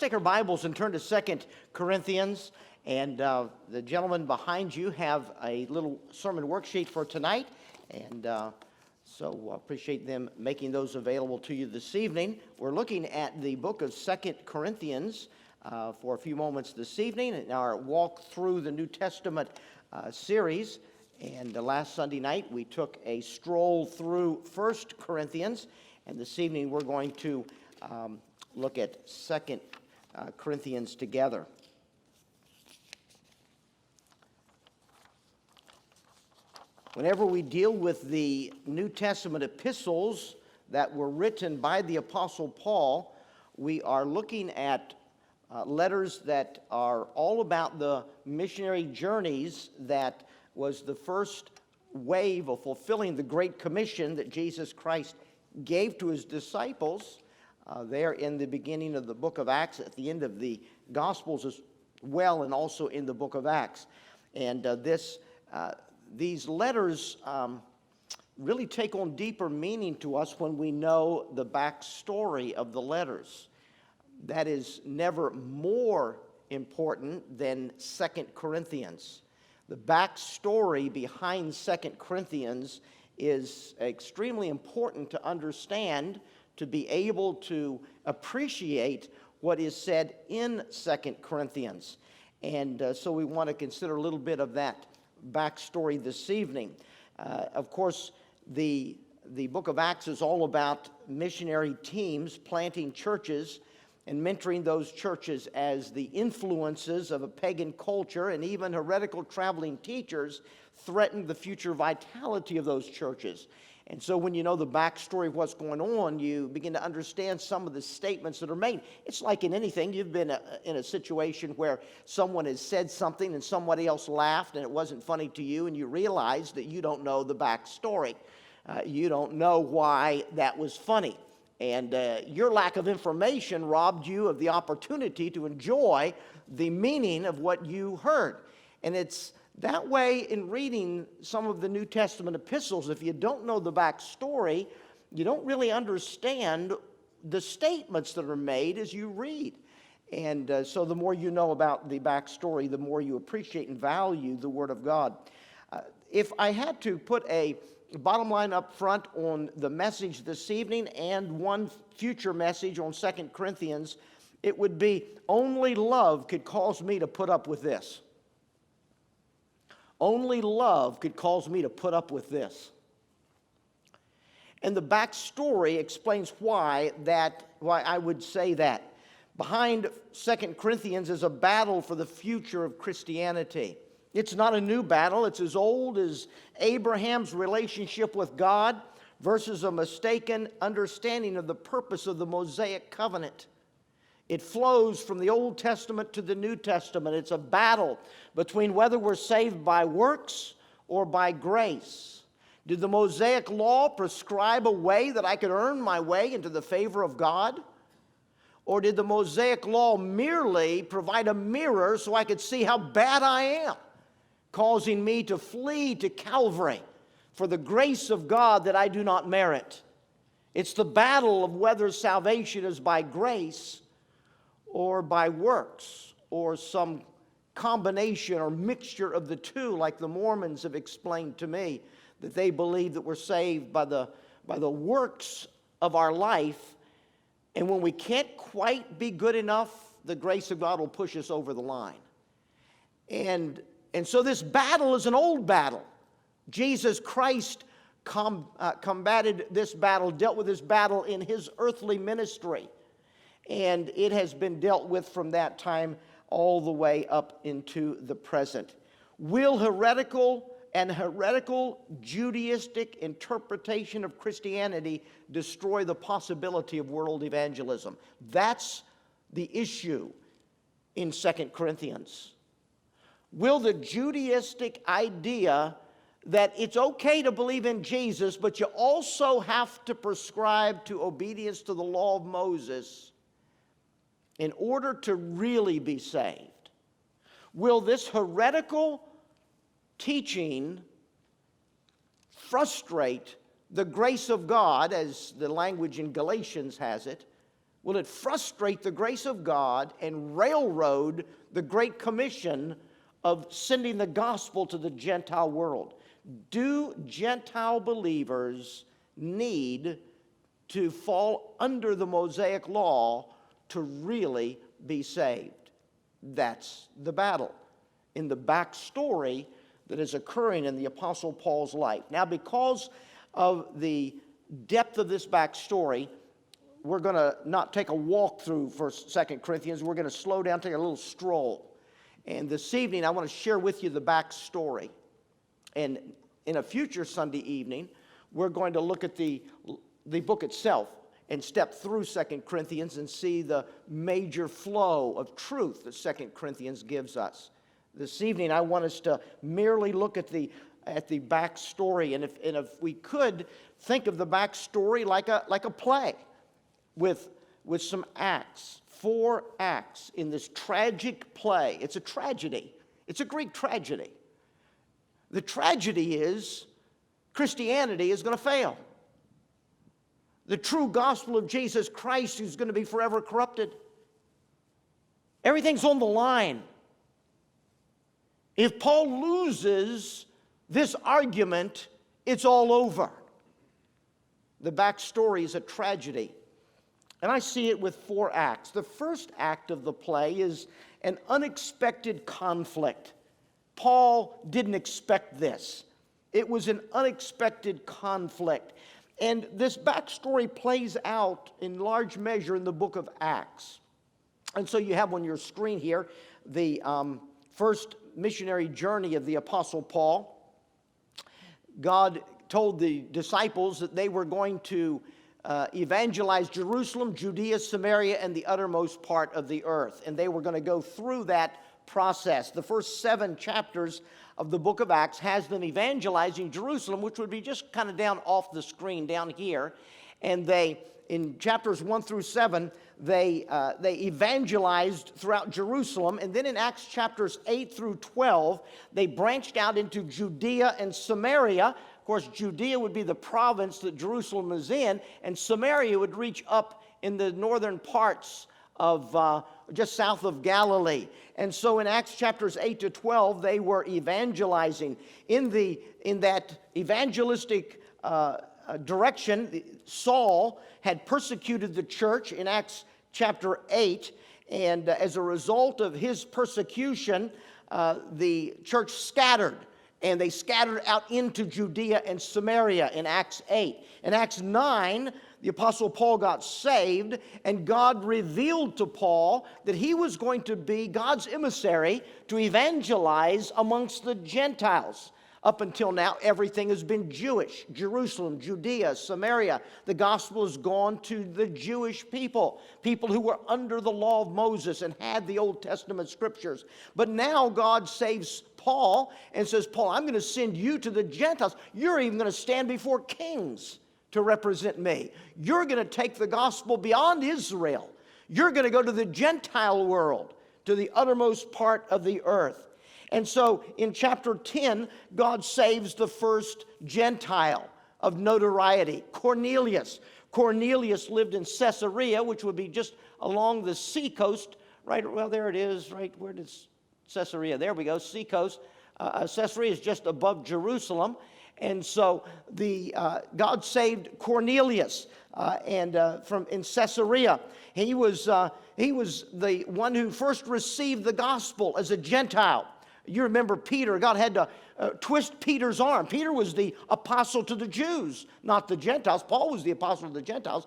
take our Bibles and turn to 2 Corinthians. And the gentlemen behind you have a little sermon worksheet for tonight. And so I appreciate them making those available to you this evening. We're looking at the book of 2 Corinthians for a few moments this evening in our walk through the New Testament series. And last Sunday night we took a stroll through 1 Corinthians. And this evening we're going to look at 2 Corinthians together. Whenever we deal with the New Testament epistles that were written by the Apostle Paul, we are looking at letters that are all about the missionary journeys that was the first wave of fulfilling the Great Commission that Jesus Christ gave to his disciples there in the beginning of the book of Acts, at the end of the Gospels as well, and also in the book of Acts. And these letters really take on deeper meaning to us when we know the backstory of the letters. That is never more important than 2 Corinthians. The backstory behind 2 Corinthians is extremely important to understand, to be able to appreciate what is said in 2 Corinthians. And so we want to consider a little bit of that backstory this evening. Of course, the book of Acts is all about missionary teams planting churches and mentoring those churches as the influences of a pagan culture and even heretical traveling teachers threatened the future vitality of those churches. And so when you know the backstory of what's going on, you begin to understand some of the statements that are made. It's like in anything. You've been in a situation where someone has said something and somebody else laughed and it wasn't funny to you, and you realize that you don't know the backstory. You don't know why that was funny. And your lack of information robbed you of the opportunity to enjoy the meaning of what you heard. And it's that way in reading some of the New Testament epistles. If you don't know the backstory, you don't really understand the statements that are made as you read. And so the more you know about the backstory, the more you appreciate and value the Word of God. If I had to put a bottom line up front on the message this evening and one future message on 2 Corinthians, it would be only love could cause me to put up with this. Only love could cause me to put up with this. And the backstory explains why I would say that. Behind 2 Corinthians is a battle for the future of Christianity. It's not a new battle. It's as old as Abraham's relationship with God versus a mistaken understanding of the purpose of the Mosaic covenant. It flows from the Old Testament to the New Testament. It's a battle between whether we're saved by works or by grace. Did the Mosaic law prescribe a way that I could earn my way into the favor of God? Or did the Mosaic law merely provide a mirror so I could see how bad I am, causing me to flee to Calvary for the grace of God that I do not merit? It's the battle of whether salvation is by grace or by works, or some combination or mixture of the two, like the Mormons have explained to me, that they believe that we're saved by the works of our life, and when we can't quite be good enough, the grace of God will push us over the line. And so this battle is an old battle. Jesus Christ combated this battle, dealt with this battle in his earthly ministry. And it has been dealt with from that time all the way up into the present. Will heretical Judaistic interpretation of Christianity destroy the possibility of world evangelism? That's the issue in 2 Corinthians. Will the Judaistic idea that it's okay to believe in Jesus, but you also have to prescribe to obedience to the law of Moses in order to really be saved, will this heretical teaching frustrate the grace of God, as the language in Galatians has it, will it frustrate the grace of God and railroad the Great Commission of sending the gospel to the Gentile world? Do Gentile believers need to fall under the Mosaic law to really be saved? That's the battle in the backstory that is occurring in the Apostle Paul's life. Now, because of the depth of this backstory, we're going to not take a walk through 1st, 2nd Corinthians. We're going to slow down, take a little stroll. And this evening, I want to share with you the backstory. And in a future Sunday evening, we're going to look at the book itself and step through 2nd Corinthians and see the major flow of truth that 2nd Corinthians gives us. This evening, I want us to merely look at the backstory, and if we could think of the backstory like a play with some acts, 4 acts in this tragic play. It's a tragedy. It's a Greek tragedy. The tragedy is Christianity is going to fail. The true gospel of Jesus Christ is going to be forever corrupted. Everything's on the line. If Paul loses this argument, it's all over. The backstory is a tragedy. And I see it with 4 acts. The first act of the play is an unexpected conflict. Paul didn't expect this. It was an unexpected conflict. And this backstory plays out in large measure in the book of Acts. And so you have on your screen here the first missionary journey of the Apostle Paul. God told the disciples that they were going to evangelize Jerusalem, Judea, Samaria, and the uttermost part of the earth. And they were going to go through that process. The first 7 chapters of the book of Acts has them evangelizing Jerusalem, which would be just kind of down off the screen down here. And in chapters 1 through 7, they evangelized throughout Jerusalem. And then in Acts chapters 8 through 12, they branched out into Judea and Samaria. Of course, Judea would be the province that Jerusalem is in, and Samaria would reach up in the northern parts of just south of Galilee. And so in Acts chapters 8 to 12, they were evangelizing. In that evangelistic direction, Saul had persecuted the church in Acts chapter 8, and as a result of his persecution, the church scattered. And they scattered out into Judea and Samaria in Acts 8. In Acts 9, the Apostle Paul got saved, and God revealed to Paul that he was going to be God's emissary to evangelize amongst the Gentiles. Up until now, everything has been Jewish. Jerusalem, Judea, Samaria. The gospel has gone to the Jewish people who were under the law of Moses and had the Old Testament scriptures. But now God saves Paul and says, Paul, I'm going to send you to the Gentiles. You're even going to stand before kings to represent me. You're going to take the gospel beyond Israel. You're going to go to the Gentile world, to the uttermost part of the earth. And so in chapter 10, God saves the first Gentile of notoriety, Cornelius. Cornelius lived in Caesarea, which would be just along the seacoast, right? Well, there it is, right? Where does Caesarea? There we go, seacoast. Caesarea is just above Jerusalem. And so God saved Cornelius in Caesarea. He was the one who first received the gospel as a Gentile. You remember Peter, God had to twist Peter's arm. Peter was the apostle to the Jews, not the Gentiles. Paul was the apostle to the Gentiles.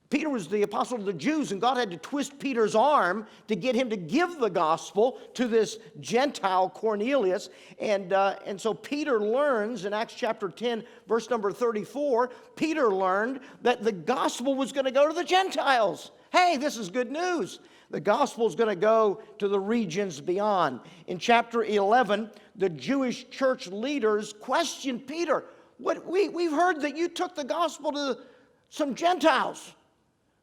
Peter was the apostle to the Jews, and God had to twist Peter's arm to get him to give the gospel to this Gentile Cornelius. And so Peter learns in Acts chapter 10, verse number 34, Peter learned that the gospel was going to go to the Gentiles. Hey, this is good news. The gospel is going to go to the regions beyond. In chapter 11, the Jewish church leaders questioned Peter. We've heard that you took the gospel to some Gentiles.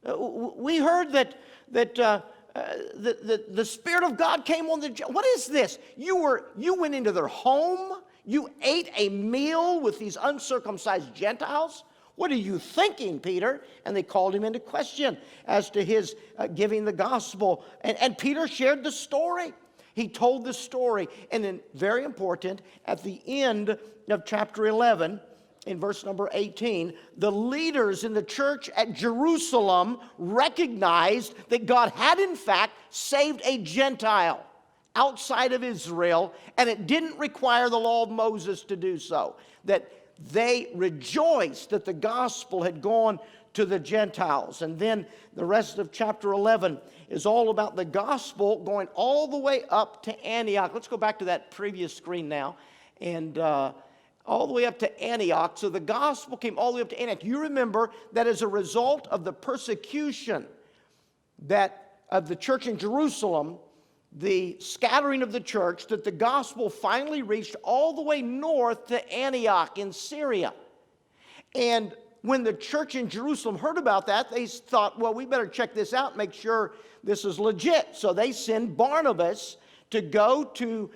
We heard that the Spirit of God came on the... What is this? You went into their home? You ate a meal with these uncircumcised Gentiles? What are you thinking, Peter? And they called him into question as to his giving the gospel. And Peter shared the story. He told the story. And then, very important, at the end of chapter 11, in verse number 18, the leaders in the church at Jerusalem recognized that God had in fact saved a Gentile outside of Israel, and it didn't require the law of Moses to do so. That they rejoiced that the gospel had gone to the Gentiles. And then the rest of chapter 11 is all about the gospel going all the way up to Antioch. Let's go back to that previous screen now. And all the way up to Antioch. So the gospel came all the way up to Antioch. You remember that as a result of the persecution of the church in Jerusalem, the scattering of the church, that the gospel finally reached all the way north to Antioch in Syria. And when the church in Jerusalem heard about that, they thought, well, we better check this out, make sure this is legit. So they send Barnabas to go to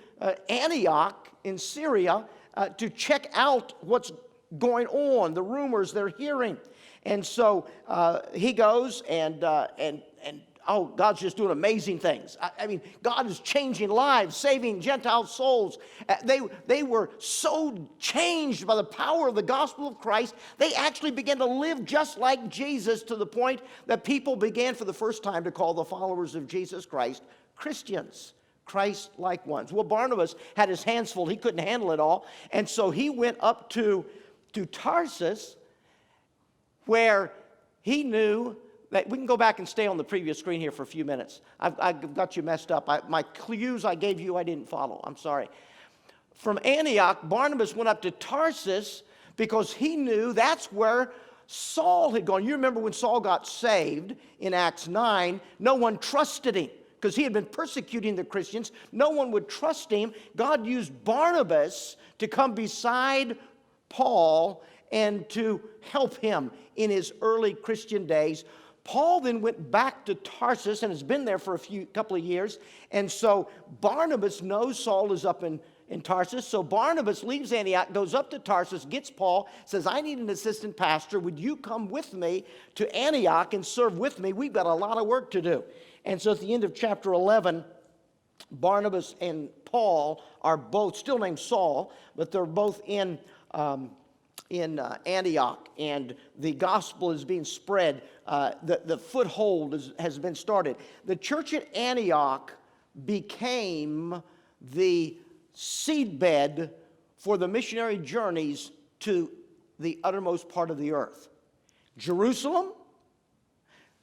Antioch in Syria to check out what's going on, the rumors they're hearing. And so he goes and oh, God's just doing amazing things. I mean, God is changing lives, saving Gentile souls. They were so changed by the power of the gospel of Christ, they actually began to live just like Jesus, to the point that people began for the first time to call the followers of Jesus Christ Christians. Christ-like ones. Well, Barnabas had his hands full. He couldn't handle it all. And so he went up to Tarsus, where he knew that we can go back and stay on the previous screen here for a few minutes. I've got you messed up. My clues I gave you, I didn't follow. I'm sorry. From Antioch, Barnabas went up to Tarsus because he knew that's where Saul had gone. You remember when Saul got saved in Acts 9, no one trusted him, because he had been persecuting the Christians. No one would trust him. God used Barnabas to come beside Paul and to help him in his early Christian days. Paul then went back to Tarsus and has been there for a couple of years. And so Barnabas knows Saul is up in Tarsus. So Barnabas leaves Antioch, goes up to Tarsus, gets Paul, says, I need an assistant pastor. Would you come with me to Antioch and serve with me? We've got a lot of work to do. And so at the end of chapter 11, Barnabas and Paul are both, still named Saul, but they're both in Antioch, and the gospel is being spread. The foothold has been started. The church at Antioch became the seedbed for the missionary journeys to the uttermost part of the earth. Jerusalem,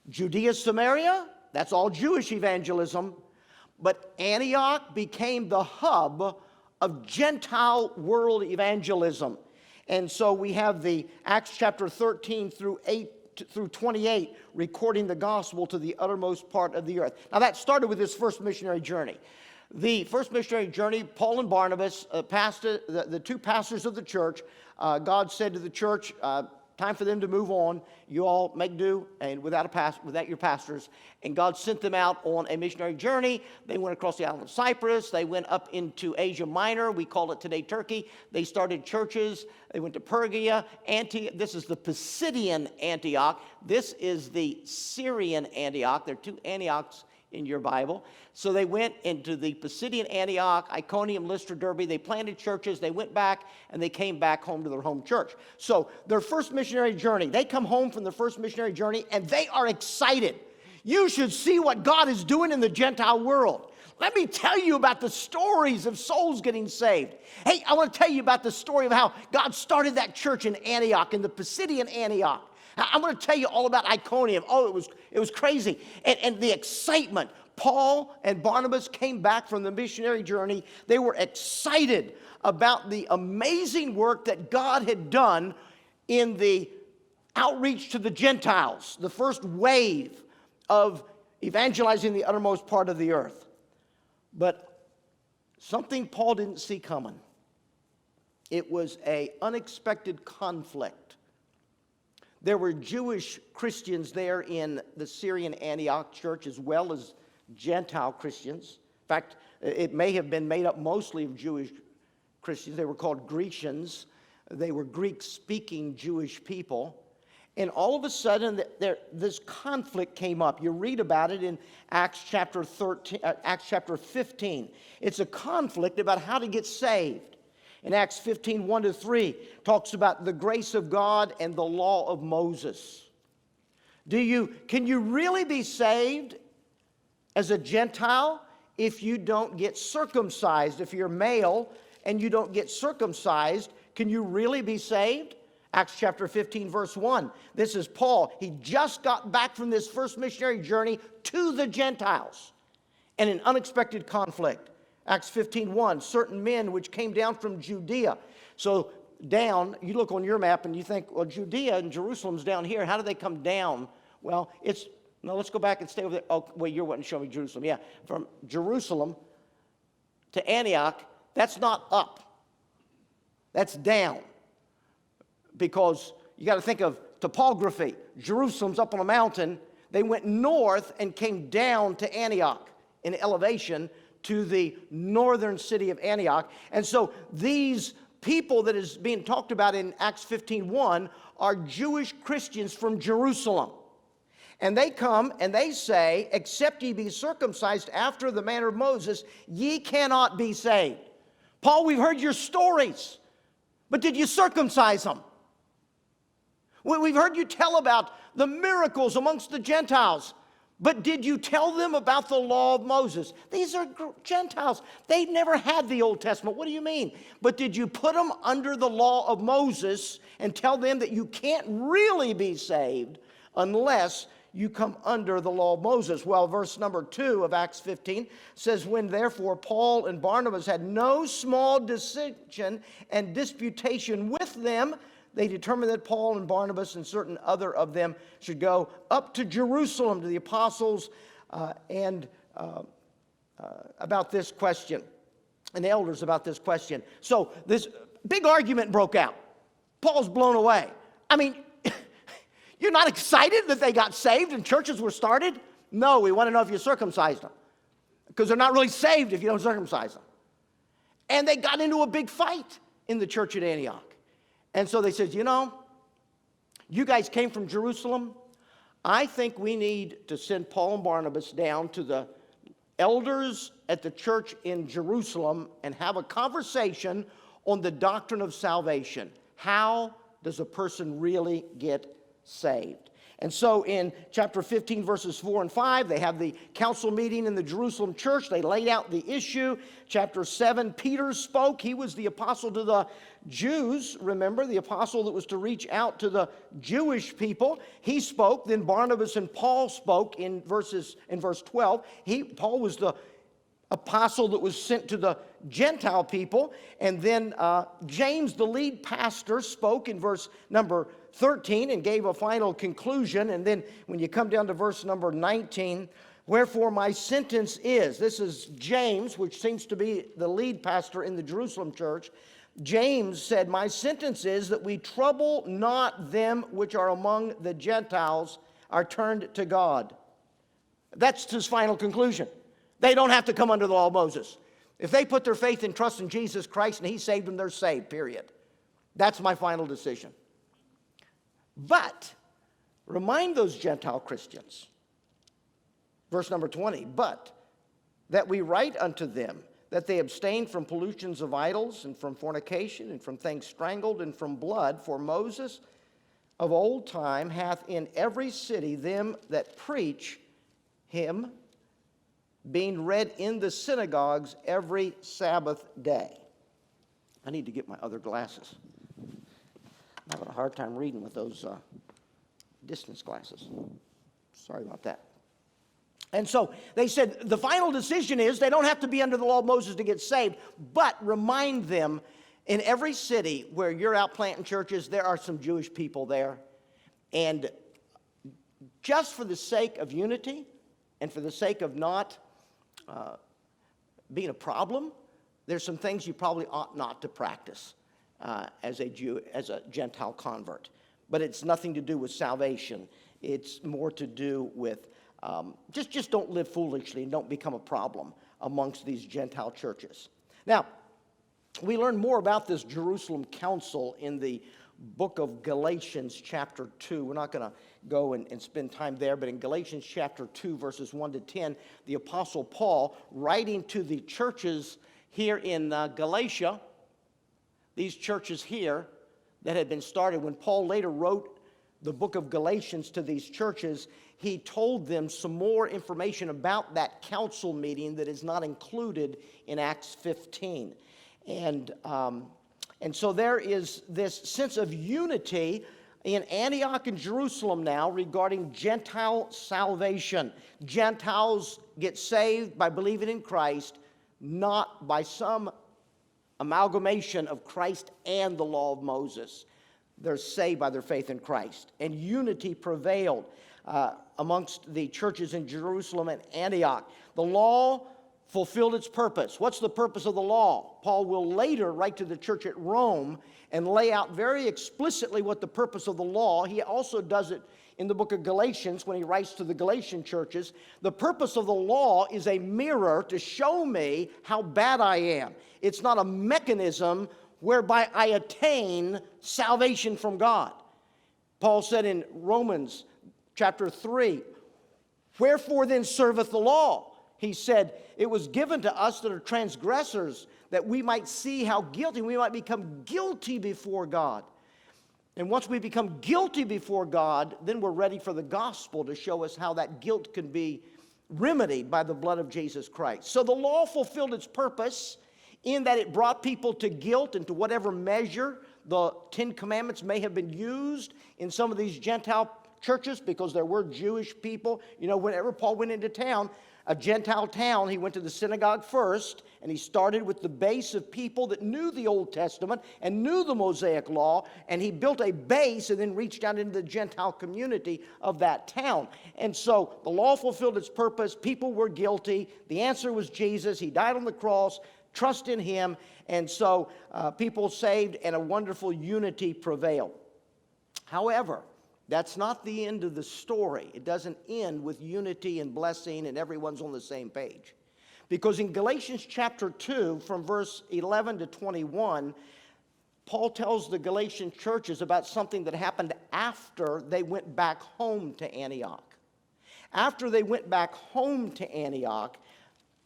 Judea, Samaria, that's all Jewish evangelism. But Antioch became the hub of Gentile world evangelism. And so we have the Acts chapter 13 through 28 recording the gospel to the uttermost part of the earth. Now that started with this first missionary journey. The first missionary journey, Paul and Barnabas, the two pastors of the church, God said to the church, time for them to move on. You all make do and without your pastors. And God sent them out on a missionary journey. They went across the island of Cyprus. They went up into Asia Minor. We call it today Turkey. They started churches. They went to Pergia, this is the Pisidian Antioch. This is the Syrian Antioch. There are two Antiochs in your Bible. So they went into the Pisidian Antioch, Iconium, Lystra, Derbe. They planted churches. They went back, and they came back home to their home church. So their first missionary journey, they come home from their first missionary journey, and they are excited. You should see what God is doing in the Gentile world. Let me tell you about the stories of souls getting saved. Hey, I want to tell you about the story of how God started that church in Antioch, in the Pisidian Antioch. I'm going to tell you all about Iconium. Oh, it was crazy. And the excitement. Paul and Barnabas came back from the missionary journey. They were excited about the amazing work that God had done in the outreach to the Gentiles, the first wave of evangelizing the uttermost part of the earth. But something Paul didn't see coming. It was an unexpected conflict. There were Jewish Christians there in the Syrian Antioch church, as well as Gentile Christians. In fact, it may have been made up mostly of Jewish Christians. They were called Grecians. They were Greek-speaking Jewish people. And all of a sudden, this conflict came up. You read about it in Acts chapter 15. It's a conflict about how to get saved. In Acts 15, 1-3, talks about the grace of God and the law of Moses. Can you really be saved as a Gentile if you don't get circumcised? If you're male and you don't get circumcised, can you really be saved? Acts chapter 15, verse 1. This is Paul. He just got back from this first missionary journey to the Gentiles, and an unexpected conflict. Acts 15:1, certain men which came down from Judea. So down, you look on your map and you think, well, Judea and Jerusalem's down here. How do they come down? Well, let's go back and stay over there. Oh, wait, you're wanting to show me Jerusalem. Yeah, from Jerusalem to Antioch, that's not up. That's down. Because you got to think of topography. Jerusalem's up on a mountain. They went north and came down to Antioch in elevation to the northern city of Antioch. And so these people that is being talked about in Acts 15:1 are Jewish Christians from Jerusalem. And they come and they say, except ye be circumcised after the manner of Moses, ye cannot be saved. Paul, we've heard your stories, but did you circumcise them? We've heard you tell about the miracles amongst the Gentiles, but did you tell them about the law of Moses? These are Gentiles. They've never had the Old Testament. What do you mean? But did you put them under the law of Moses and tell them that you can't really be saved unless you come under the law of Moses? Well, verse number 2 of Acts 15 says, when therefore Paul and Barnabas had no small dissension and disputation with them, they determined that Paul and Barnabas and certain other of them should go up to Jerusalem to the apostles and about this question, and the elders about this question. So this big argument broke out. Paul's blown away. I mean, you're not excited that they got saved and churches were started? No, we want to know if you circumcised them, because they're not really saved if you don't circumcise them. And they got into a big fight in the church at Antioch. And so they said, you guys came from Jerusalem. I think we need to send Paul and Barnabas down to the elders at the church in Jerusalem and have a conversation on the doctrine of salvation. How does a person really get saved? And so in chapter 15, verses 4 and 5, they have the council meeting in the Jerusalem church. They laid out the issue. Chapter 7, Peter spoke. He was the apostle to the Jews. Remember, the apostle that was to reach out to the Jewish people. He spoke. Then Barnabas and Paul spoke in verse 12. Paul was the apostle that was sent to the Gentile people. And then James, the lead pastor, spoke in verse number 13 and gave a final conclusion. And then when you come down to verse number 19, wherefore my sentence is, this is James, which seems to be the lead pastor in the Jerusalem church. James said, my sentence is that we trouble not them which are among the Gentiles are turned to God. That's his final conclusion. They don't have to come under the law of Moses. If they put their faith and trust in Jesus Christ and he saved them, they're saved, period. That's my final decision. But remind those Gentile Christians, verse number 20, but that we write unto them that they abstain from pollutions of idols and from fornication and from things strangled and from blood, for Moses of old time hath in every city them that preach him, being read in the synagogues every Sabbath day. I need to get my other glasses. I'm having a hard time reading with those distance glasses. Sorry about that. And so they said the final decision is they don't have to be under the law of Moses to get saved, but remind them in every city where you're out planting churches, there are some Jewish people there. And just for the sake of unity and for the sake of not being a problem, there's some things you probably ought not to practice as a Jew, as a Gentile convert. But it's nothing to do with salvation. It's more to do with just don't live foolishly and don't become a problem amongst these Gentile churches. Now, we learn more about this Jerusalem council in the book of Galatians chapter 2. We're not going to go and spend time there, but in Galatians chapter 2, verses 1 to 10, the Apostle Paul, writing to the churches here in Galatia, these churches here that had been started, when Paul later wrote the book of Galatians to these churches, he told them some more information about that council meeting that is not included in Acts 15. And so there is this sense of unity in Antioch and Jerusalem now regarding Gentile salvation. Gentiles get saved by believing in Christ, not by some amalgamation of Christ and the law of Moses. They're saved by their faith in Christ. And unity prevailed amongst the churches in Jerusalem and Antioch. The law fulfilled its purpose. What's the purpose of the law? Paul will later write to the church at Rome and lay out very explicitly what the purpose of the law. He also does it in the book of Galatians when he writes to the Galatian churches. The purpose of the law is a mirror to show me how bad I am. It's not a mechanism whereby I attain salvation from God. Paul said in Romans chapter 3, "Wherefore then serveth the law?" He said, "It was given to us that are transgressors, that we might see how guilty, we might become guilty before God." And once we become guilty before God, then we're ready for the gospel to show us how that guilt can be remedied by the blood of Jesus Christ. So the law fulfilled its purpose in that it brought people to guilt and to whatever measure the Ten Commandments may have been used in some of these Gentile churches, because there were Jewish people. You know, whenever Paul went into town, a Gentile town, he went to the synagogue first, and he started with the base of people that knew the Old Testament and knew the Mosaic law, and he built a base and then reached out into the Gentile community of that town. And so the law fulfilled its purpose. People were guilty. The answer was Jesus. He died on the cross. Trust in him. And so people saved, and a wonderful unity prevailed. However, that's not the end of the story. It doesn't end with unity and blessing and everyone's on the same page. Because in Galatians chapter 2, from verse 11 to 21, Paul tells the Galatian churches about something that happened after they went back home to Antioch. After they went back home to Antioch,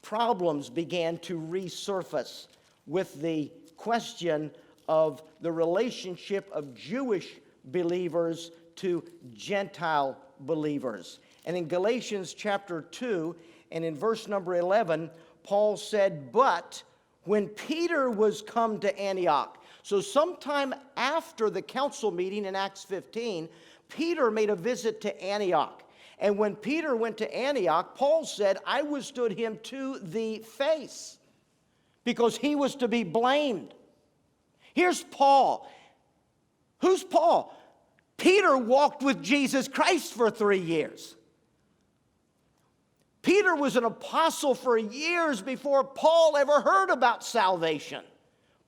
problems began to resurface with the question of the relationship of Jewish believers to Gentile believers. And in Galatians chapter 2 and in verse number 11, Paul said, "But when Peter was come to Antioch," so sometime after the council meeting in Acts 15, Peter made a visit to Antioch. And when Peter went to Antioch, Paul said, "I withstood him to the face," because he was to be blamed. Here's Paul. Who's Paul? Peter walked with Jesus Christ for 3 years. Peter was an apostle for years before Paul ever heard about salvation.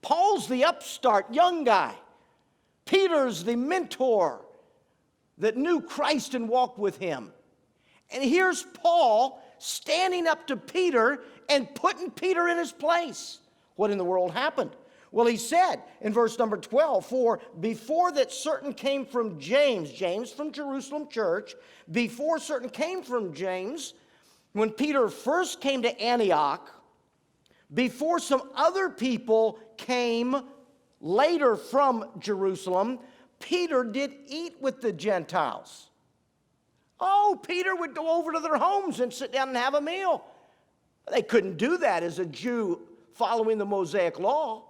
Paul's the upstart young guy. Peter's the mentor that knew Christ and walked with him. And here's Paul standing up to Peter and putting Peter in his place. What in the world happened? Well, he said in verse number 12, "For before that certain came from James," James from Jerusalem church, "before certain came from James," when Peter first came to Antioch, before some other people came later from Jerusalem, Peter did eat with the Gentiles. Oh, Peter would go over to their homes and sit down and have a meal. They couldn't do that as a Jew following the Mosaic law.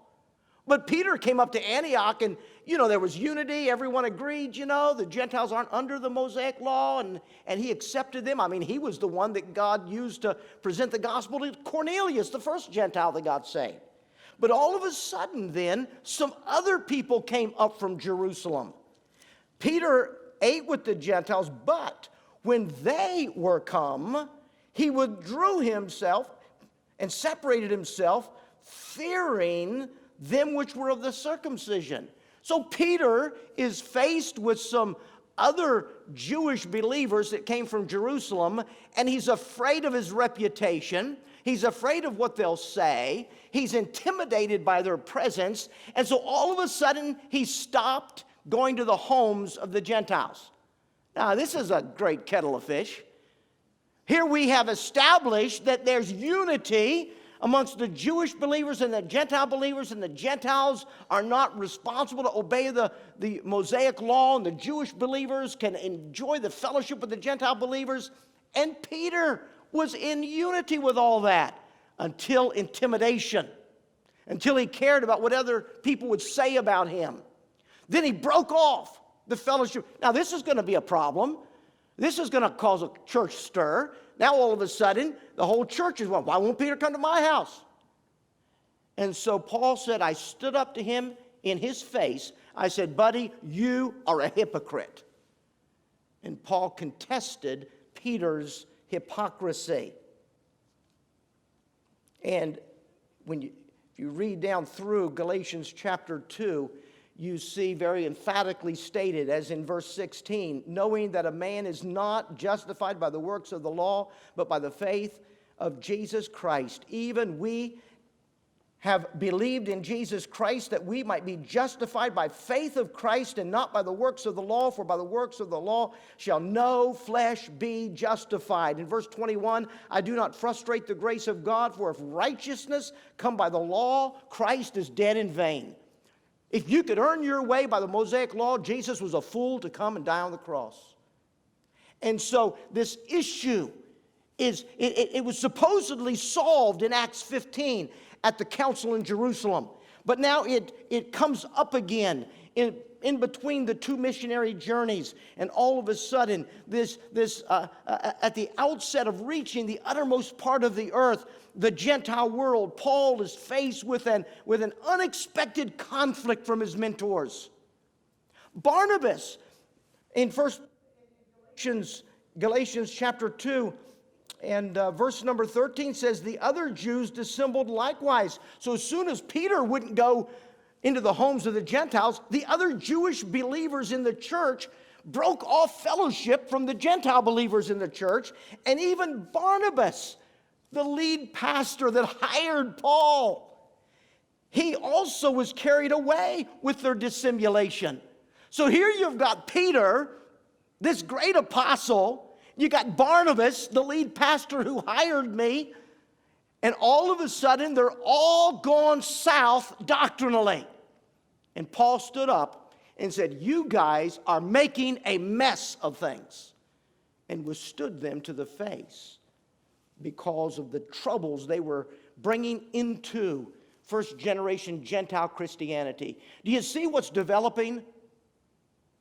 But Peter came up to Antioch, and, there was unity. Everyone agreed, the Gentiles aren't under the Mosaic law, and he accepted them. I mean, he was the one that God used to present the gospel to Cornelius, the first Gentile that God saved. But all of a sudden then, some other people came up from Jerusalem. Peter ate with the Gentiles, but when they were come, he withdrew himself and separated himself, fearing them which were of the circumcision. So Peter is faced with some other Jewish believers that came from Jerusalem, and he's afraid of his reputation. He's afraid of what they'll say. He's intimidated by their presence. And so all of a sudden, he stopped, going to the homes of the Gentiles. Now, this is a great kettle of fish. Here we have established that there's unity amongst the Jewish believers and the Gentile believers, and the Gentiles are not responsible to obey the Mosaic law, and the Jewish believers can enjoy the fellowship with the Gentile believers. And Peter was in unity with all that until intimidation, until he cared about what other people would say about him. Then he broke off the fellowship. Now, this is going to be a problem. This is going to cause a church stir. Now, all of a sudden, the whole church is, well, why won't Peter come to my house? And so Paul said, I stood up to him in his face. I said, buddy, you are a hypocrite. And Paul contested Peter's hypocrisy. And if you read down through Galatians chapter 2, you see very emphatically stated, as in verse 16, knowing that a man is not justified by the works of the law, but by the faith of Jesus Christ. Even we have believed in Jesus Christ that we might be justified by faith of Christ and not by the works of the law, for by the works of the law shall no flesh be justified. In verse 21, I do not frustrate the grace of God, for if righteousness come by the law, Christ is dead in vain. If you could earn your way by the Mosaic law, Jesus was a fool to come and die on the cross. And so this issue it was supposedly solved in Acts 15 at the council in Jerusalem. But now it comes up again in between the two missionary journeys. And all of a sudden, at the outset of reaching the uttermost part of the earth, the Gentile world, Paul is faced with an unexpected conflict from his mentors. Barnabas, in Galatians chapter 2, and verse number 13 says, the other Jews dissembled likewise. So as soon as Peter wouldn't go into the homes of the Gentiles, the other Jewish believers in the church broke off fellowship from the Gentile believers in the church. And even Barnabas, the lead pastor that hired Paul, he also was carried away with their dissimulation. So here you've got Peter, this great apostle. You got Barnabas, the lead pastor who hired me, and all of a sudden they're all gone south doctrinally. And Paul stood up and said, you guys are making a mess of things, and withstood them to the face because of the troubles they were bringing into first generation Gentile Christianity. Do you see what's developing?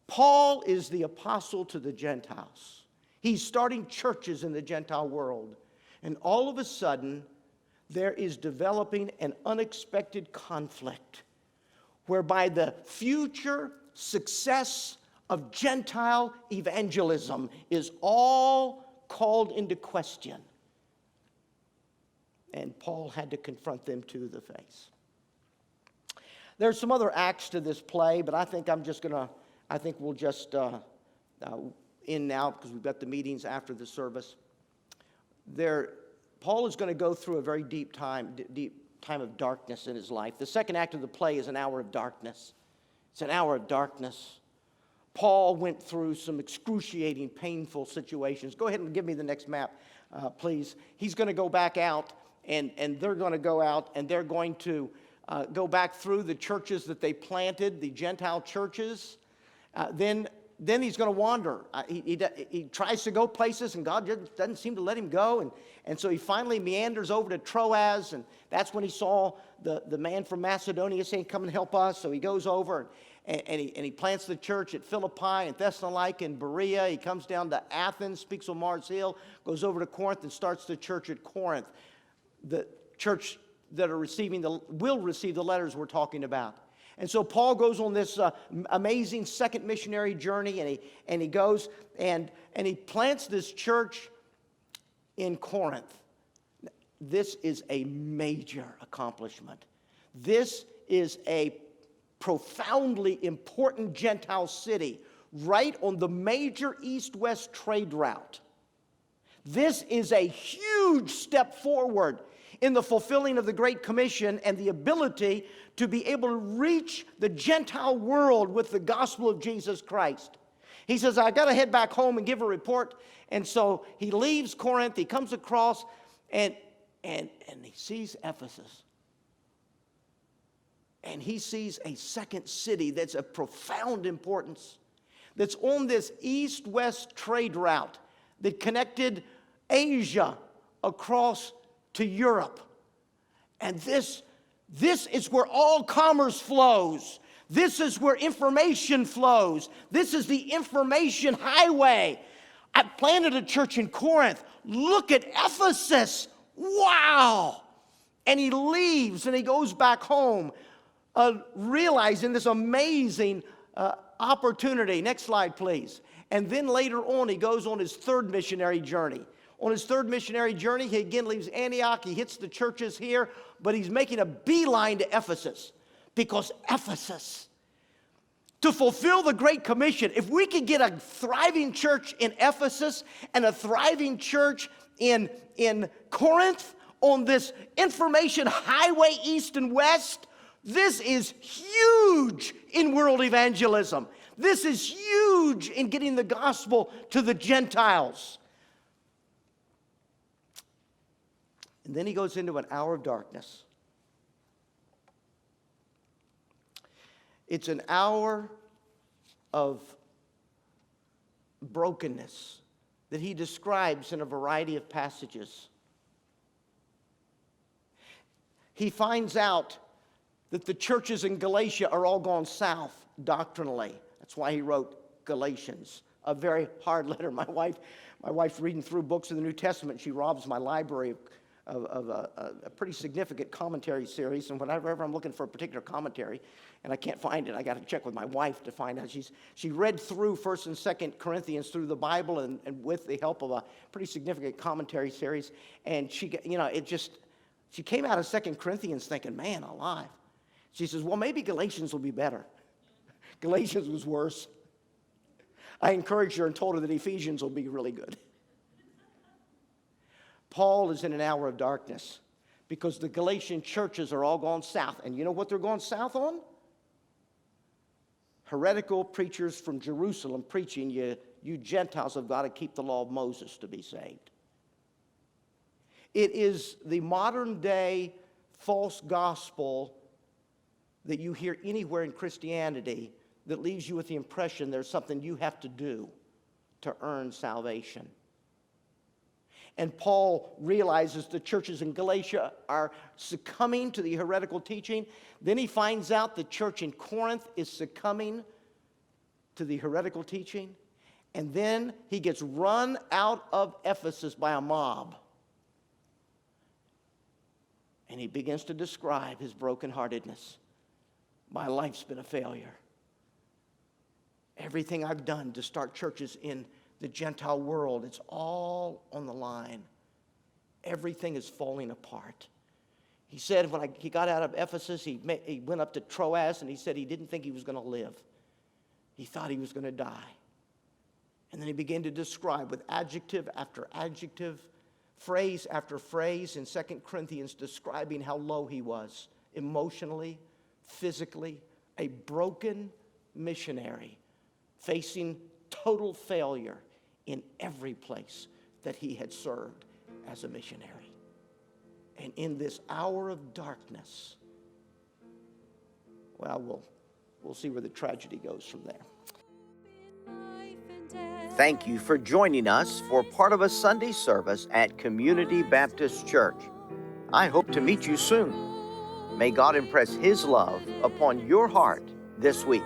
Paul is the apostle to the Gentiles. He's starting churches in the Gentile world. And all of a sudden, there is developing an unexpected conflict whereby the future success of Gentile evangelism is all called into question. And Paul had to confront them to the face. There's some other acts to this play, but I think we'll just in now, because we've got the meetings after the service. Paul is going to go through a very deep time of darkness in his life. The second act of the play is an hour of darkness. It's an hour of darkness. Paul went through some excruciating, painful situations. Go ahead and give me the next map, please. He's going to go back out, and they're going to go out, and they're going to go back through the churches that they planted, the Gentile churches. Then he's going to wander. He tries to go places, and God just doesn't seem to let him go. And so he finally meanders over to Troas, and that's when he saw the man from Macedonia saying, come and help us. So he goes over, and he plants the church at Philippi and Thessalonica and Berea. He comes down to Athens, speaks on Mars Hill, goes over to Corinth, and starts the church at Corinth. The church that will receive the letters we're talking about. And so Paul goes on this amazing second missionary journey, and he goes and he plants this church in Corinth. This is a major accomplishment. This is a profoundly important Gentile city right on the major east-west trade route. This is a huge step forward in the fulfilling of the Great Commission and the ability to be able to reach the Gentile world with the gospel of Jesus Christ. He says, I got to head back home and give a report. And so he leaves Corinth, he comes across, and he sees Ephesus. And he sees a second city that's of profound importance, that's on this east-west trade route that connected Asia across to Europe. And this is where all commerce flows. This is where information flows. This is the information highway. I planted a church in Corinth. Look at Ephesus. Wow. And he leaves and he goes back home, realizing this amazing opportunity. Next slide, please. And then later on, he goes on his third missionary journey. On his third missionary journey, he again leaves Antioch. He hits the churches here, but he's making a beeline to Ephesus. Because Ephesus, to fulfill the Great Commission, if we could get a thriving church in Ephesus and a thriving church in Corinth on this information highway east and west, this is huge in world evangelism. This is huge in getting the gospel to the Gentiles. And then he goes into an hour of darkness. It's an hour of brokenness that he describes in a variety of passages. He finds out that the churches in Galatia are all gone south doctrinally. That's why he wrote Galatians, a very hard letter. My wife's reading through books of the New Testament. She robs my library of a pretty significant commentary series, and whenever I'm looking for a particular commentary and I can't find it, I got to check with my wife to find out. She read through 1st and 2nd Corinthians through the Bible and with the help of a pretty significant commentary series, and she came out of 2nd Corinthians thinking, man alive. She says, well, maybe Galatians will be better. Galatians was worse. I encouraged her and told her that Ephesians will be really good. Paul is in an hour of darkness because the Galatian churches are all gone south. And you know what they're going south on? Heretical preachers from Jerusalem preaching, you Gentiles have got to keep the law of Moses to be saved. It is the modern day false gospel that you hear anywhere in Christianity that leaves you with the impression there's something you have to do to earn salvation. And Paul realizes the churches in Galatia are succumbing to the heretical teaching. Then he finds out the church in Corinth is succumbing to the heretical teaching. And then he gets run out of Ephesus by a mob. And he begins to describe his brokenheartedness. My life's been a failure. Everything I've done to start churches in the Gentile world, it's all on the line. Everything is falling apart. He said when he got out of Ephesus, he went up to Troas, and he said he didn't think he was going to live. He thought he was going to die. And then he began to describe with adjective after adjective, phrase after phrase in 2 Corinthians, describing how low he was emotionally, physically, a broken missionary facing total failure in every place that he had served as a missionary. And in this hour of darkness, well, we'll see where the tragedy goes from there. Thank you for joining us for part of a Sunday service at Community Baptist Church. I hope to meet you soon. May God impress His love upon your heart this week.